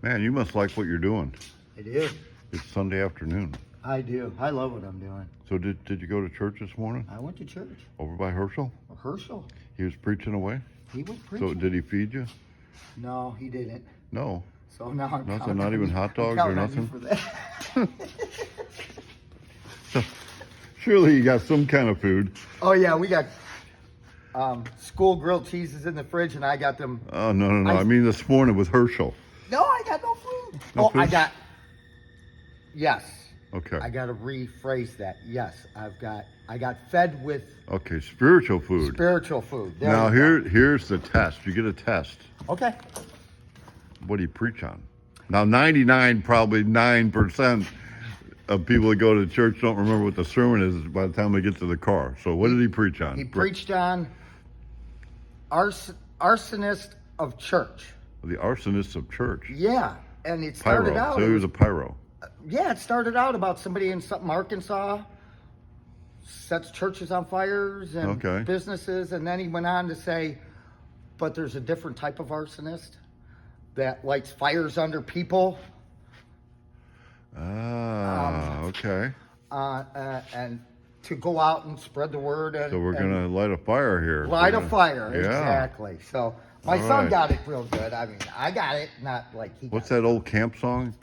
Man, you must like what you're doing. I do. It's Sunday afternoon. I do. I love what I'm doing. So did you go to church this morning? I went to church. Over by Herschel? Herschel. He was preaching away? He was preaching. So did he feed you? No, he didn't. No. So now I'm Nothing, not even hot dogs or nothing? For that. Surely you got some kind of food. Oh yeah, we got school grilled cheeses in the fridge, and I got them. Oh, no. I mean this morning with Herschel. No, I got no food. No food? I got. Yes. Okay. I got to rephrase that. Yes, I got fed with Okay, spiritual food. spiritual food. There Now you go. here's the test. You get a test. Okay. What do you preach on? Now 9% of people that go to church don't remember what the sermon is by the time they get to the car. So what did he preach on? He preached on arsonist of church. The arsonist of church. Yeah, and it started Pyro. out. So he was a pyro. Yeah, it started out about somebody in something Arkansas sets churches on fires and Okay. businesses, and then he went on to say, but there's a different type of arsonist that lights fires under people. Okay. And to go out and spread the word. And, So we're gonna light a fire here. light a fire, Yeah. exactly. So my All son right. got it real good. I mean, I got it, not like he. What's got that old camp song?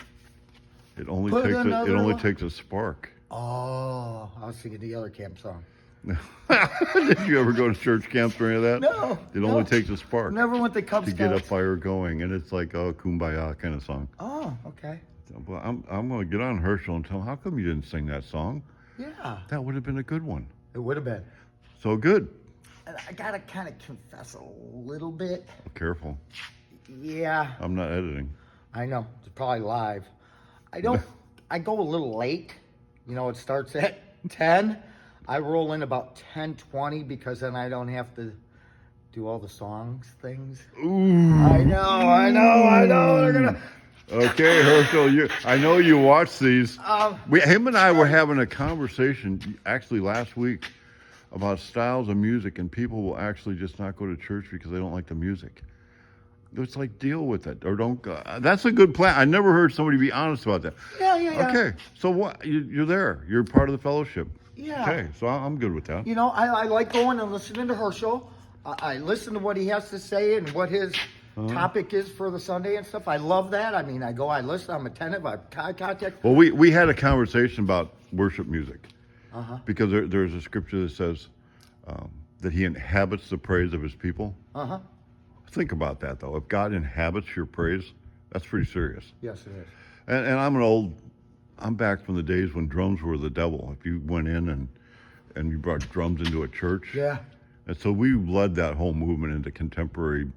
It only Put takes another one. takes a spark. It. Oh, I was thinking the other camp song. Did you ever go to church camps or any of that? No. It only takes a spark Never went to Cub to get a Scouts. fire going, and it's like a kumbaya kind of song. Oh, okay. Well, I'm going to get on Herschel and tell him, how come you didn't sing that song? Yeah, That would have been a good one. it would have been. So good. And I gotta kind of confess a little bit. Careful. Yeah, I'm not editing. I know. It's probably live. I don't. I go a little late. You know, it starts at 10. I roll in about 10:20 because then I don't have to do all the songs things. Ooh. I know. They're gonna. Okay, Herschel, I know you watch these. Um, Him and I were having a conversation actually last week about styles of music, and people will actually just not go to church because they don't like the music. It's like, deal with it or don't go. That's a good plan. I never heard somebody be honest about that. Yeah. Okay, so what? You're there. You're part of the fellowship. Yeah. Okay, so I'm good with that. You know, I like going and listening to Herschel. I listen to what he has to say and what his topic is for the Sunday and stuff. I love that. I mean, I listen. I'm attentive. I contact. Well, we had a conversation about worship music Uh-huh. because there's a scripture that says that he inhabits the praise of his people. Uh-huh. Think about that, though. If God inhabits your praise, that's pretty serious. Yes, it is. And I'm back from the days when drums were the devil. If you went in and you brought drums into a church. Yeah. And so we led that whole movement into contemporary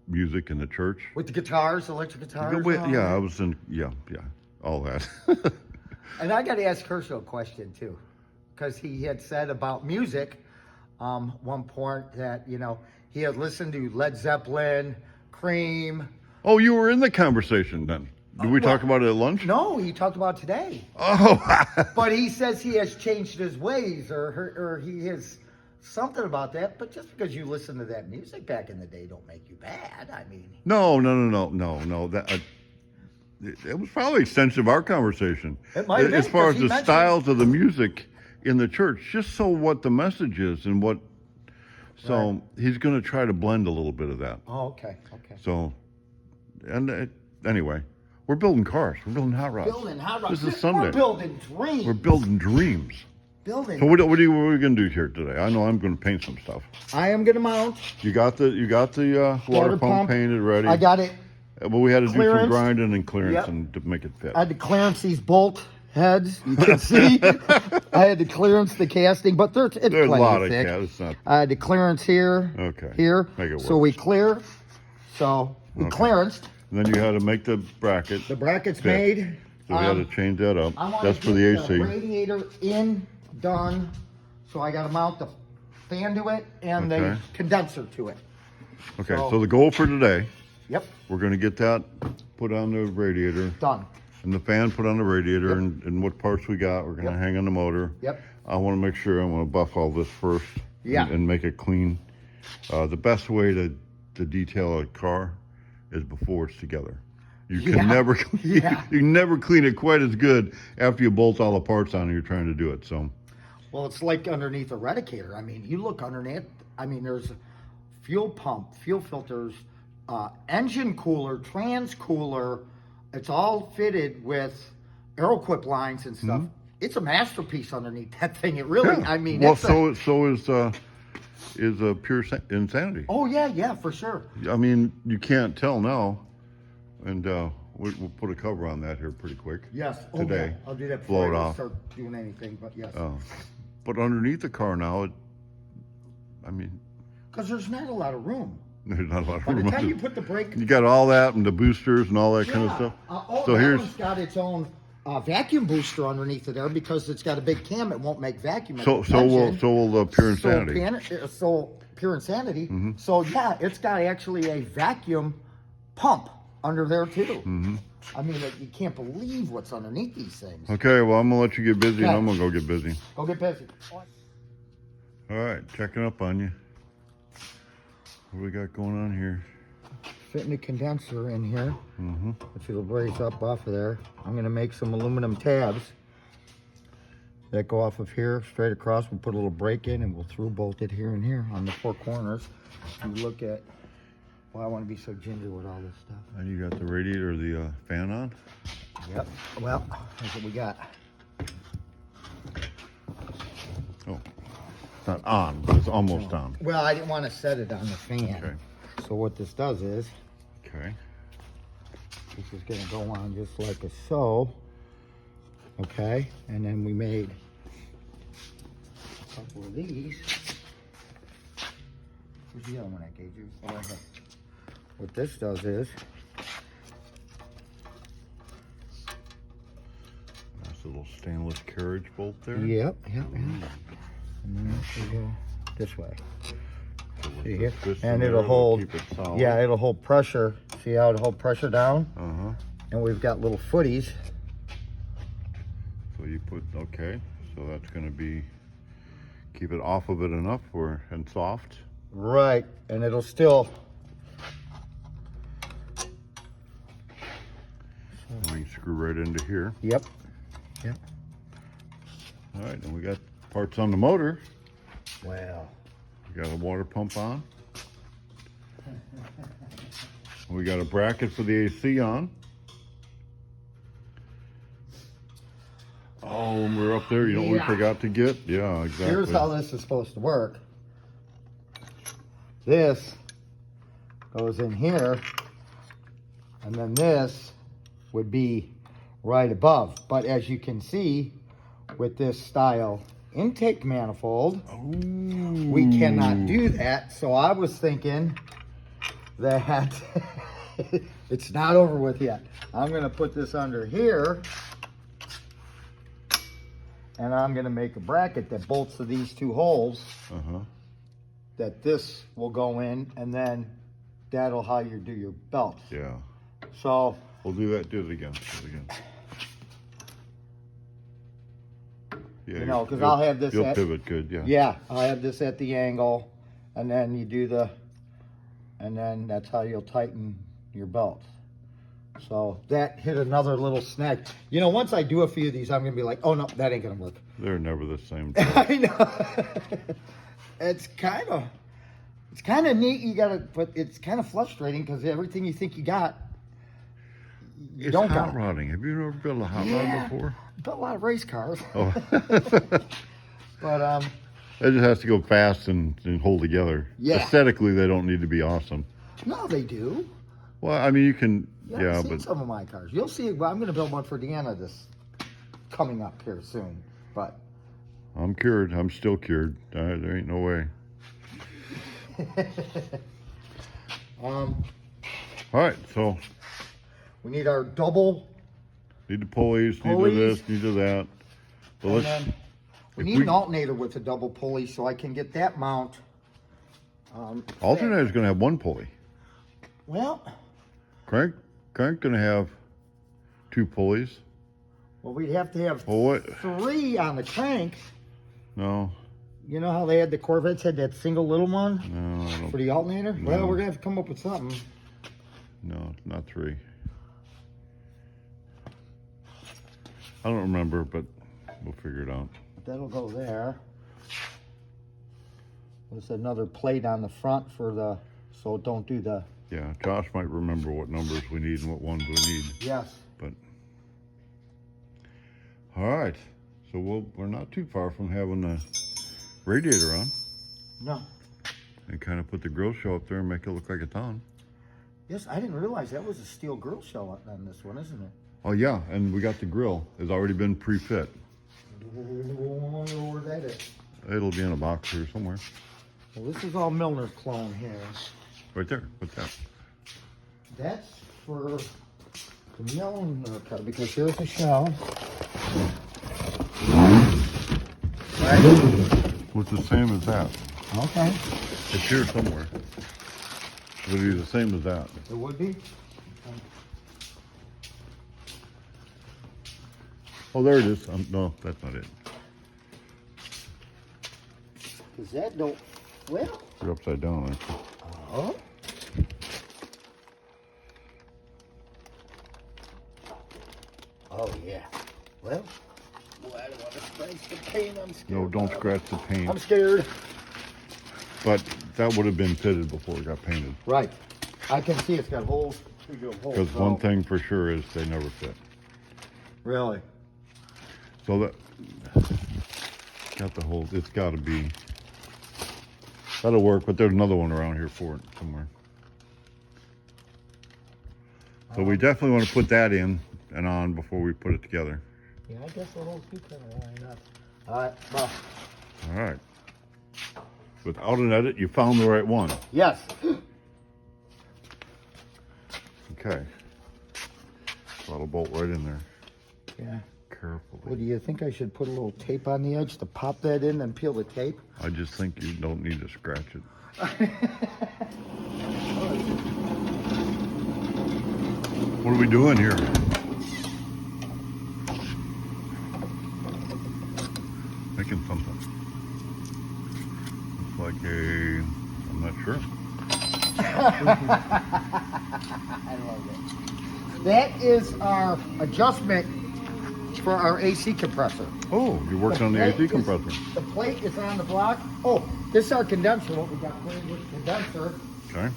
music in the church. With the guitars, electric guitars. and all Yeah, that. I was in, all that. And I got to ask Herschel a question too, because he had said about music, one point that he had listened to Led Zeppelin, Cream. Oh, you were in the conversation then. Did we talk about it at lunch? No, he talked about today. Oh. But he says he has changed his ways, or he has something about that. But just because you listen to that music back in the day, don't make you bad. I mean. No. That it was probably extensive of our conversation. It might have been, as far as 'cause he the mentioned- styles of the music in the church, just so what the message is and what. So Right. he's going to try to blend a little bit of that. Oh, okay. So, and anyway, we're building cars. We're building hot rods. Building hot rods. This is Sunday. We're building dreams. We're building dreams. building. So what are we going to do here today? I know I'm going to paint some stuff. I am gonna mount. You got the water pump painted ready. I got it. But we had to do some Clearance. grinding and clearance Yep. and to make it fit. I had to clearance these bolt heads. You can see. I had to clearance the casting, but it's There's plenty a lot of thick. cat. It's not. I had to clearance here. Okay. Here. Make it So work. we clear. So we Okay. clearanced. And then you had to make the bracket. The bracket's fit. made. So we had to change that up. I want That's to for the get AC. the radiator in done. So I got to mount the fan to it and the Okay. condenser to it. Okay. so- So the goal for today, Yep. we're going to get that put on the radiator Done. and the fan put on the radiator Yep. and what parts we got. We're going to Yep. hang on the motor. Yep. I want to make sure I'm going to buff all this first. Yeah. And make it clean. The best way to detail a car is before it's together. You Yeah. can never, Yeah. you can never clean it quite as good after you bolt all the parts on and you're trying to do it. So, Well, it's like underneath a radiator. I mean, you look underneath. I mean, there's fuel pump, fuel filters, engine cooler, trans cooler. It's all fitted with Aeroquip lines and stuff. It's a masterpiece underneath that thing. It really. yeah. I mean, well, it's so is pure insanity. Oh yeah, for sure. I mean, you can't tell now, and we'll put a cover on that here pretty quick. Yes. Today. Yeah. I'll do that Blow before it I off. start doing anything. But yes. But underneath the car now, I mean, Because there's not a lot of room. there's not a lot of By the room. time you put the brake. You got all that and the boosters and all that kind of stuff. So that one's got its own vacuum booster underneath of there because it's got a big cam. It won't make vacuum. So will Pure Insanity. So Pure Insanity. Mm-hmm. So yeah, it's got actually a vacuum pump under there too. Mm-hmm. I mean, you can't believe what's underneath these things. Okay, well, I'm gonna let you get busy, and Okay. I'm gonna go get busy. Go get busy. All right, checking up on you. What we got going on here? Fitting the condenser in here, Mm-hmm. which it'll brace up off of there. I'm gonna make some aluminum tabs that go off of here straight across. We'll put a little brake in and we'll through bolt it here and here on the four corners. And look at, well, I want to be so ginger with all this stuff. And you got the radiator or the fan on? Yep. Well, that's what we got. Oh, it's not on, but it's almost on. Well, I didn't want to set it on the fan. Okay. So what this does is, Okay. this is going to go on just like a so. Okay. And then we made a couple of these. Where's the other one I gave you? Oh, right here. What this does is, Nice little stainless carriage bolt there. yep. And then we go this way. So with See here? this And in it'll there, hold, keep it solid. yeah, it'll hold pressure. See how it'll hold pressure down? Uh-huh. And we've got little footies. So you put, okay, so that's gonna be, keep it off of it enough and soft. Right. And it'll still, And we can screw right into here. yep. All right, and we got parts on the motor. Wow. We got a water pump on. We got a bracket for the AC on. Oh, when we were up there, you know what we Yeah. forgot to get? Yeah, exactly. Here's how this is supposed to work. This goes in here, and then this would be right above. But as you can see, with this style intake manifold, Ooh. we cannot do that. So I was thinking that it's not over with yet. I'm gonna put this under here, and I'm gonna make a bracket that bolts to these two holes. Uh-huh. That this will go in, and then that'll how you do your belt. Yeah. So We'll do that. Do it again. Do it again. Yeah, You know, 'cause you'll- I'll have this You'll at- pivot good, yeah. yeah, I'll have this at the angle, and then you do and then that's how you'll tighten your belt. So that hit another little snag. You know, once I do a few of these, I'm gonna be like, oh no, that ain't gonna work. They're never the same. I know. It's kind of neat. But it's kind of frustrating because everything you think you got, you It's don't hot got. rodding. Have you ever built a hot rod before? Built a lot of race cars, Oh. but It just has to go fast and hold together. Yeah. Aesthetically, they don't need to be awesome. no, they do. Well, I mean, you can, You yeah, haven't seen but some of my cars. You'll see. Well, I'm going to build one for Deanna this coming up here soon. But I'm cured. I'm still cured. There ain't no way. All right, so we need our double, need the pulleys, need to Pulleys. this, need to that. So and let's, then we if need we- an alternator with a double pulley so I can get that mount. alternator's gonna have one pulley. Well, Crank gonna have two pulleys. we'd have to have Well, what? 3 on the crank. No, You know how they had the Corvettes had that single little one no, I for don't, the alternator? Well, No. we're gonna have to come up with something. no, not 3. I don't remember, but we'll figure it out. That'll go there. There's another plate on the front for the, so don't do the. Yeah, Josh might remember what numbers we need and what ones we need. Yes. But all right, so we're not too far from having the radiator on. No. And kind of put the grill shell up there and make it look like it's on. Yes, I didn't realize that was a steel grill shell on this one, isn't it? Oh yeah, and we got the grill. It's already been pre-fit. Where that is. It'll be in a box here somewhere. Well, this is all Milner clone here. Right there. What's that? That's for the Milner cut because here's the shell. Right? What's the same as that? Okay. It's here somewhere. It'll be the same as that. It would be? Oh, there it is. No, that's not it. Because that don't, well. You're upside down, aren't you? Oh. Oh, yeah. Well, I don't want to scratch the paint. I'm scared. No, don't scratch the paint. I'm scared. But that would have been fitted before it got painted. Right. I can see it's got holes. Because one thing for sure is they never fit. Really? So that got the holes. It's got to be. That'll work, but there's another one around here for it somewhere. So we definitely want to put that in and on before we put it together. Yeah, I guess the holes do kind of line up. All right, well. All right. Without an edit, you found the right one. Yes. Okay. So that'll bolt right in there. Yeah. Carefully. Well, do you think I should put a little tape on the edge to pop that in and peel the tape? I just think you don't need to scratch it. What are we doing here? Making something. It's like I'm not sure. I love it. That is our adjustment for our AC compressor. Oh, you worked on the AC compressor. The plate is on the block. Oh, this is our condenser, what we got playing with the condenser. Okay.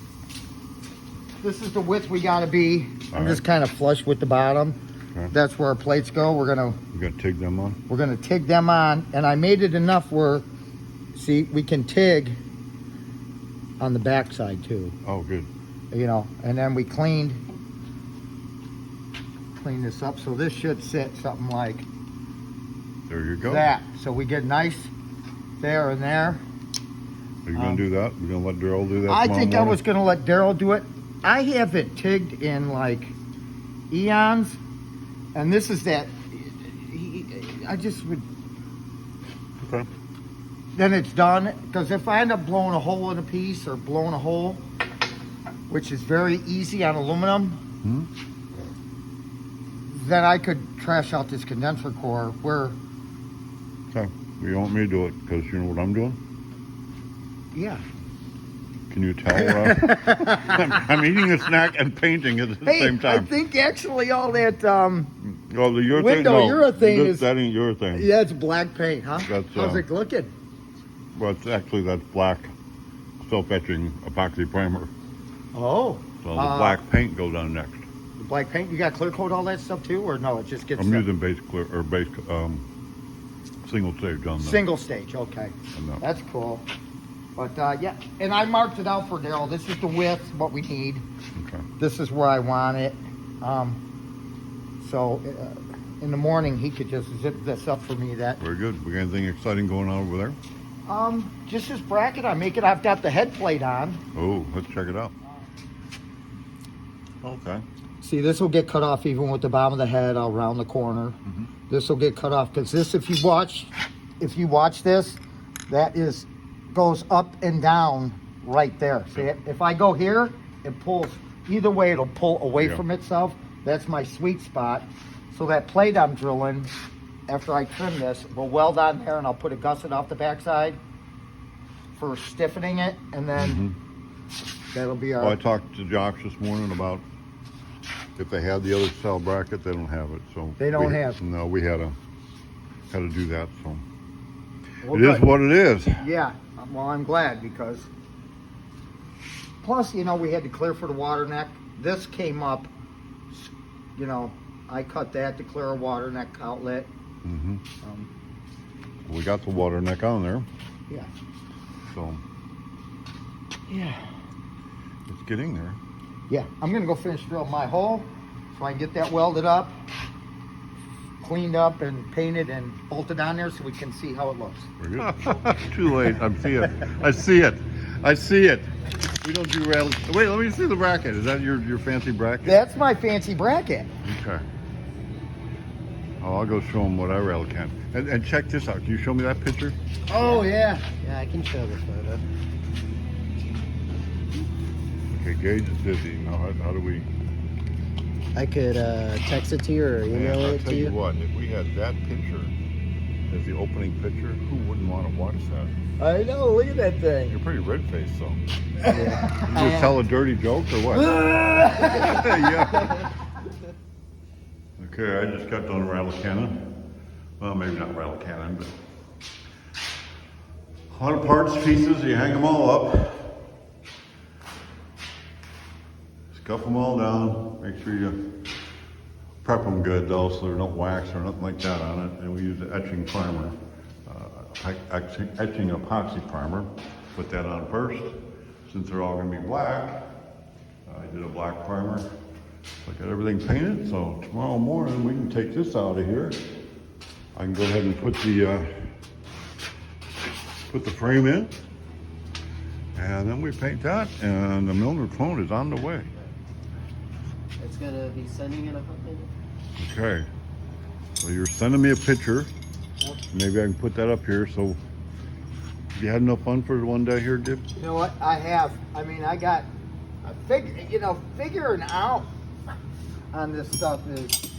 This is the width we gotta be. I'm All just kind of flush with the bottom. Okay. That's where our plates go. We're gonna TIG them on? We're gonna TIG them on, and I made it enough where, see, we can TIG on the back side too. Oh, good. You know, and then we clean this up, so this should sit something like There you go. that. So we get nice there and there. Are you going to do that? You're going to let Daryl do that I tomorrow think I morning? was gonna let Daryl do it. I haven't TIGged in like eons, and this is that. I just would. Okay. Then it's done, because if I end up blowing a hole in a piece or blowing a hole, which is very easy on aluminum, then I could trash out this condenser core where, Okay. You want me to do it because you know what I'm doing? yeah. Can you tell? I'm eating a snack and painting at the same I time. think actually all that, Oh, the urethane? window No, urethane is- that ain't urethane. yeah, it's black paint, huh? That's, How's it looking? Well, that's black self-etching epoxy primer. Oh. So the black paint goes on next. The black paint, you got clear coat all that stuff too, or no, it just gets... I'm using base clear or base single stage on the. Single stage, okay. on the- That's cool. But yeah, and I marked it out for Daryl. This is the width, what we need. Okay. This is where I want it. So in the morning, he could just zip this up for me. That Very good. We got anything exciting going on over there? just this bracket. I've got the head plate on. Oh, let's check it out. Okay. See, this will get cut off even with the bottom of the head. I'll round the corner. This will get cut off because this, if you watch this, that goes up and down right there. See it? If I go here, it pulls. Either way, it'll pull away from itself. That's my sweet spot. So that plate I'm drilling, after I trim this, will weld on there, and I'll put a gusset off the backside for stiffening it, and then that'll be our. Well, I talked to Josh this morning about If they had the other style bracket, they don't have it. So They don't have. No, we had to do that. So Well, it is good. what it is. Yeah, well, I'm glad because plus, you know, we had to clear for the water neck. This came up, you know, I cut that to clear a water neck outlet. Mm-hmm. We got the water neck on there. Yeah. So Yeah. it's getting there. Yeah, I'm gonna go finish drilling my hole so I can get that welded up, cleaned up and painted and bolted on there so we can see how it looks. Very good. Too late. I see it. I see it. I see it. We don't do rattle. Wait, let me see the bracket. Is that your fancy bracket? That's my fancy bracket. Okay. Oh, I'll go show them what I rattle can. And check this out. Can you show me that picture? Oh yeah. Yeah, I can show the photo. Okay, Gage is busy. Now, how do we? I could text it to you or email Man, I'll it tell to you you. what. If we had that picture as the opening picture, who wouldn't want to watch that? I know. Look at that thing. You're pretty red faced, though. Yeah. You just tell a dirty joke or what? Yeah. Okay, I just got done rattle cannon. Well, maybe not rattle cannon, but a lot of parts, pieces. You hang them all up, scuff them all down. Make sure you prep them good, though, so there's no wax or nothing like that on it. And we use the etching primer, etching epoxy primer. Put that on first, since they're all going to be black. I did a black primer. I got everything painted, so tomorrow morning we can take this out of here. I can go ahead and put the frame in, and then we paint that, and the Milner clone is on the way. It's gonna be sending in a couple minutes. Okay, so you're sending me a picture. Maybe I can put that up here. So you had enough fun for one day here, Dib? You know what? I have. I mean, I figuring out on this stuff is,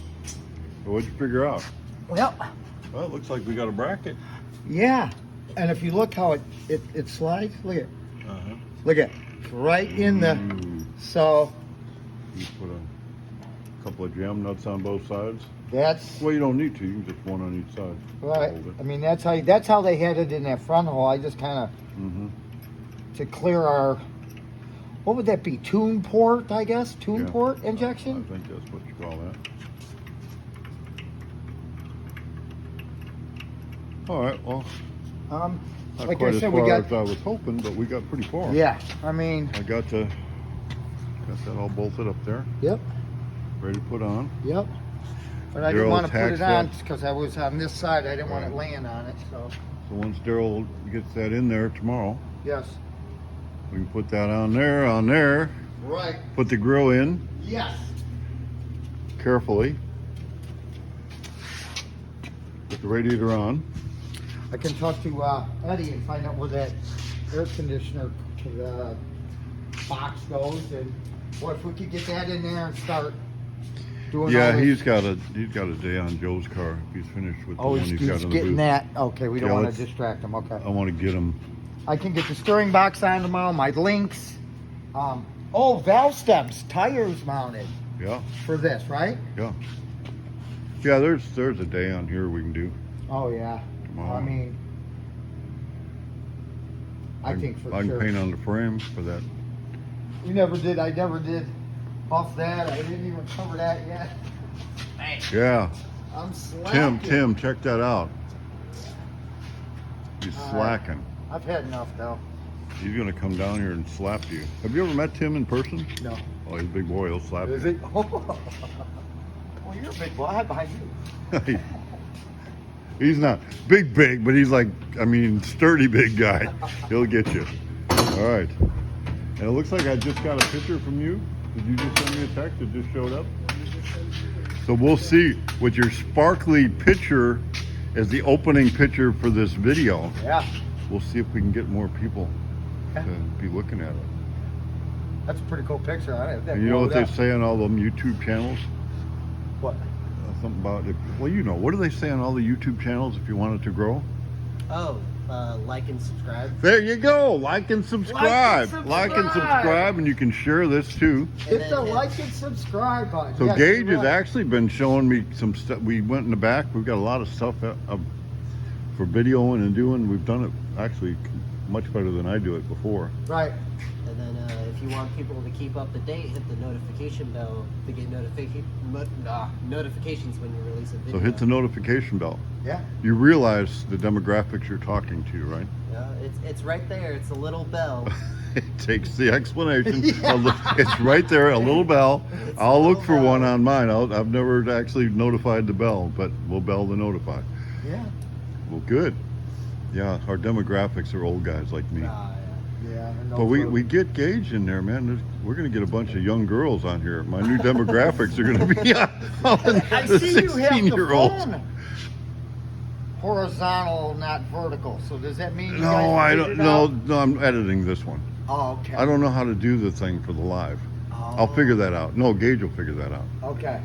So what'd you figure out? well, Well, it looks like we got a bracket. yeah. And if you look how it slides, look at, Uh-huh. look at, it's right in the, Ooh. so You put a couple of jam nuts on both sides. that's, Well, you don't need to. You can just one on each side. right. Hold it. I mean, that's how they had it in that front hole. I just kind of, Mm-hmm. to clear our, what would that be? Tune port, I guess? Tune Yeah. port I injection? think that's what you call that. All right. Well, not Like quite I as said, far we got, as I was hoping, but we got pretty far. yeah, I mean, I got that all bolted up there, yep, ready to put on. yep. But I didn't Daryl want to put attacks it on that. because I was on this side. I didn't want it Right. laying on it, so, So once Daryl gets that in there tomorrow, yes. we can put that on there, Right, put the grill in yes. carefully, put the radiator on. I can talk to Eddie and find out where that air conditioner box goes, and boy, if we could get that in there and start doing. Yeah, all this- he's got a day on Joe's car. He's finished with the Oh, one he's he's got in the getting booth. that. Okay, we don't Yeah, want let's- to distract him. Okay, I want to get him. I can get the steering box on tomorrow. My links. Valve stems, tires mounted Yeah, for this, right? yeah. Yeah, there's a day on here we can do Oh yeah. tomorrow. I mean, I think for I can sure. paint on the frame for that. You never did. I never did buff that. I didn't even cover that yet. Man, Yeah, I'm slacking. Tim, check that out. He's All right. slacking. I've had enough though. He's gonna come down here and slap you. Have you ever met Tim in person? No. Oh, he's a big boy. He'll slap Is you. it? Well, you're a big boy. I'm behind you. He's not big, but he's like, I mean, sturdy big guy. He'll get you. All right. And it looks like I just got a picture from you. Did you just send me a text? It just showed up. So we'll see what your sparkly picture is the opening picture for this video. Yeah. We'll see if we can get more people to be looking at it. That's a pretty cool picture. And you know what they say on all them YouTube channels? What? Something about it. Well, you know, what do they say on all the YouTube channels if you want it to grow? Oh, like and subscribe. There you go. Like and subscribe. Like and subscribe, and you can share this too. Hit the like and subscribe button. So Yes, Gage you're has right. actually been showing me some stuff. We went in the back. We've got a lot of stuff for videoing and doing. We've done it actually much better than I do it before. Right. And then if you want people to keep up to date, hit the notification bell to get notifications when you release a video. So hit the notification bell. Yeah. You realize the demographics you're talking to, right? Yeah, it's right there. It's a little bell. It takes the explanation. Yeah. It's right there, a little bell. It's a I'll look little for bell. one on mine. I've never actually notified the bell, but we'll bell the notify. Yeah. Well, good. Yeah, our demographics are old guys like me. Yeah. Yeah. no But we further. get Gage in there, man. We're going to get a bunch of young girls on here. My new demographics are going to be all the I see you have the 16-year-olds. phone horizontal, not vertical. So does that mean you No, guys I figured don't. it No, out? no, I'm editing this one. Oh, okay. I don't know how to do the thing for the live. I'll figure that out. No, Gage will figure that out. Okay.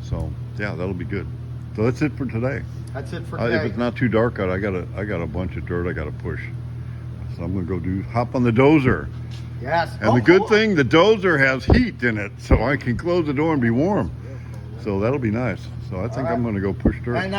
So yeah, that'll be good. So that's it for today. That's it for If today. it's not too dark out, I got a bunch of dirt I got to push. So I'm gonna go hop on the dozer. Yes. And the good thing, the dozer has heat in it, so I can close the door and be warm. So that'll be nice. So I think All right. I'm gonna go push dirt. And